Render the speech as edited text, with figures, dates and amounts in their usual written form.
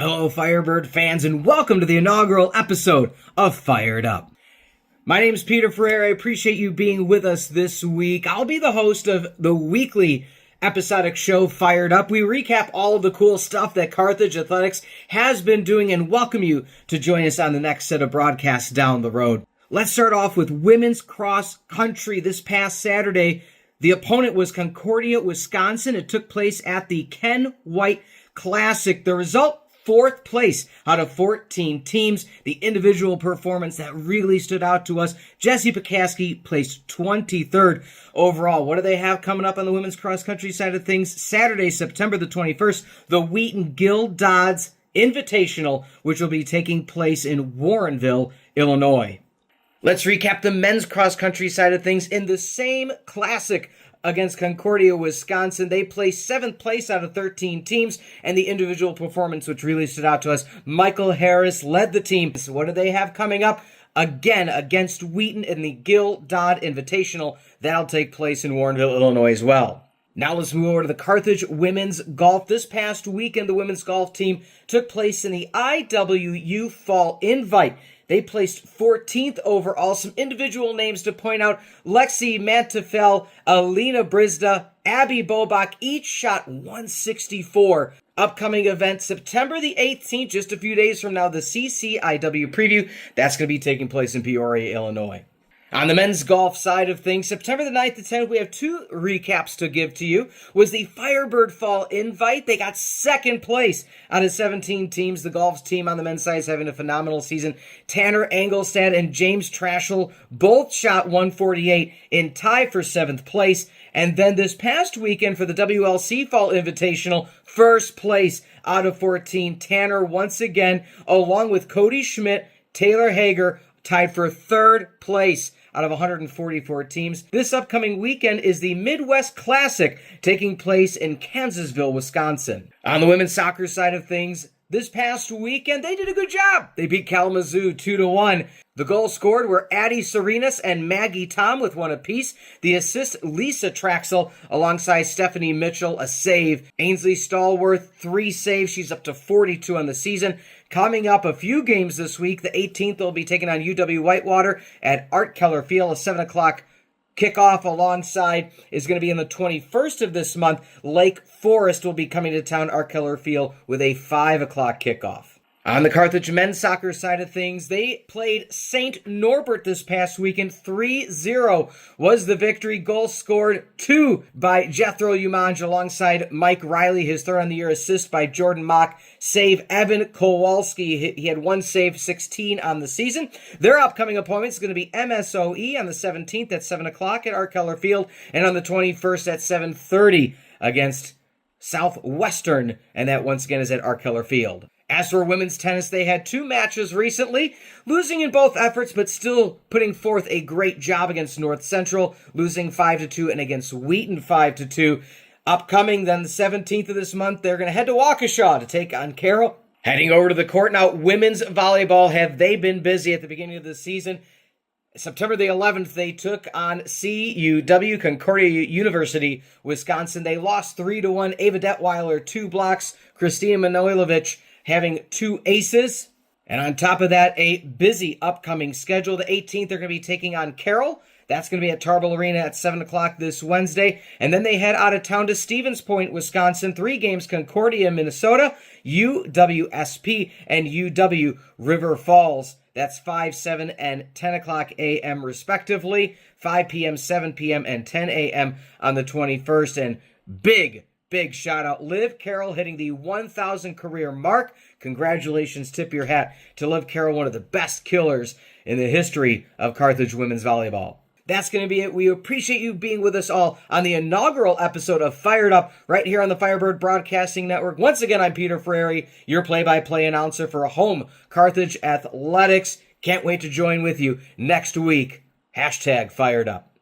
Hello, Firebird fans, and welcome to the inaugural episode of Fired Up. My name is Peter Ferreri. I appreciate you being with us this week. I'll be the host of the weekly episodic show, Fired Up. We recap all of the cool stuff that Carthage Athletics has been doing and welcome you to join us on the next set of broadcasts down the road. Let's start off with women's cross country. This past Saturday, the opponent was Concordia, Wisconsin. It took place at the Ken White Classic. The result, fourth place out of 14 teams. The individual performance that really stood out to us, Jessie Pekaski placed 23rd overall. What do they have coming up on the women's cross-country side of things? Saturday, September the 21st, the Wheaton Gill Dodds Invitational, which will be taking place in Warrenville, Illinois. Let's recap the men's cross-country side of things in the same classic against Concordia, Wisconsin. They placed 7th place out of 13 teams, and the individual performance, which really stood out to us, Michael Harris led the team. So what do they have coming up? Again, against Wheaton in the Gill Dodd Invitational. That'll take place in Warrenville, Illinois as well. Now let's move over to the Carthage women's golf. This past weekend, the women's golf team took place in the IWU Fall Invite. They placed 14th overall. Some individual names to point out: Lexi Mantefel, Alina Brizda, Abby Bobach, each shot 164. Upcoming event, September the 18th, just a few days from now, the CCIW Preview. That's going to be taking place in Peoria, Illinois. On the men's golf side of things, September the 9th to 10th, we have two recaps to give to you. Was the Firebird Fall Invite. They got second place out of 17 teams. The golf team on the men's side is having a phenomenal season. Tanner Engelstad and James Trashel both shot 148 in tie for 7th place. And then this past weekend for the WLC Fall Invitational, first place out of 14. Tanner once again, along with Cody Schmidt, Taylor Hager, tied for 3rd place out of 144 teams. This upcoming weekend is the Midwest Classic taking place in Kansasville, Wisconsin. On the women's soccer side of things, this past weekend, they did a good job. They beat Kalamazoo 2-1. The goals scored were Addie Serenas and Maggie Tom with one apiece. The assist, Lisa Traxel alongside Stephanie Mitchell, a save. Ainsley Stallworth, 3 saves. She's up to 42 on the season. Coming up a few games this week, the 18th will be taking on UW Whitewater at Art Keller Field, a 7 o'clock kickoff. Alongside is going to be on the 21st of this month. Lake Forest will be coming to town, Art Keller Field, with a 5 o'clock kickoff. On the Carthage men's soccer side of things, they played St. Norbert this past weekend. 3-0 was the victory. Goal scored 2 by Jethro Umanj alongside Mike Riley. His third on the year assist by Jordan Mock. Save Evan Kowalski. He had 1 save, 16 on the season. Their upcoming opponent is going to be MSOE on the 17th at 7 o'clock at Art Keller Field, and on the 21st at 7:30 against Southwestern, and that once again is at Art Keller Field. As for women's tennis, they had 2 matches recently, losing in both efforts, but still putting forth a great job against North Central, losing 5-2, and against Wheaton 5-2. Upcoming then the 17th of this month, they're going to head to Waukesha to take on Carroll. Heading over to the court now, women's volleyball, have they been busy at the beginning of the season? September the 11th, they took on CUW, Concordia University, Wisconsin. They lost 3-1. Ava Detweiler, 2 blocks. Christina Manojlovic having 2 aces. And on top of that, a busy upcoming schedule. The 18th, they're going to be taking on Carroll. That's going to be at Tarbell Arena at 7 o'clock this Wednesday. And then they head out of town to Stevens Point, Wisconsin. 3 games, Concordia, Minnesota, UWSP, and UW River Falls. That's 5, 7, and 10 o'clock a.m. respectively. 5 p.m., 7 p.m., and 10 a.m. on the 21st. And big shout out, Liv Carroll hitting the 1,000 career mark. Congratulations, tip your hat to Liv Carroll, one of the best killers in the history of Carthage women's volleyball. That's going to be it. We appreciate you being with us all on the inaugural episode of Fired Up right here on the Firebird Broadcasting Network. Once again, I'm Peter Ferreri, your play-by-play announcer for home Carthage Athletics. Can't wait to join with you next week. #FiredUp.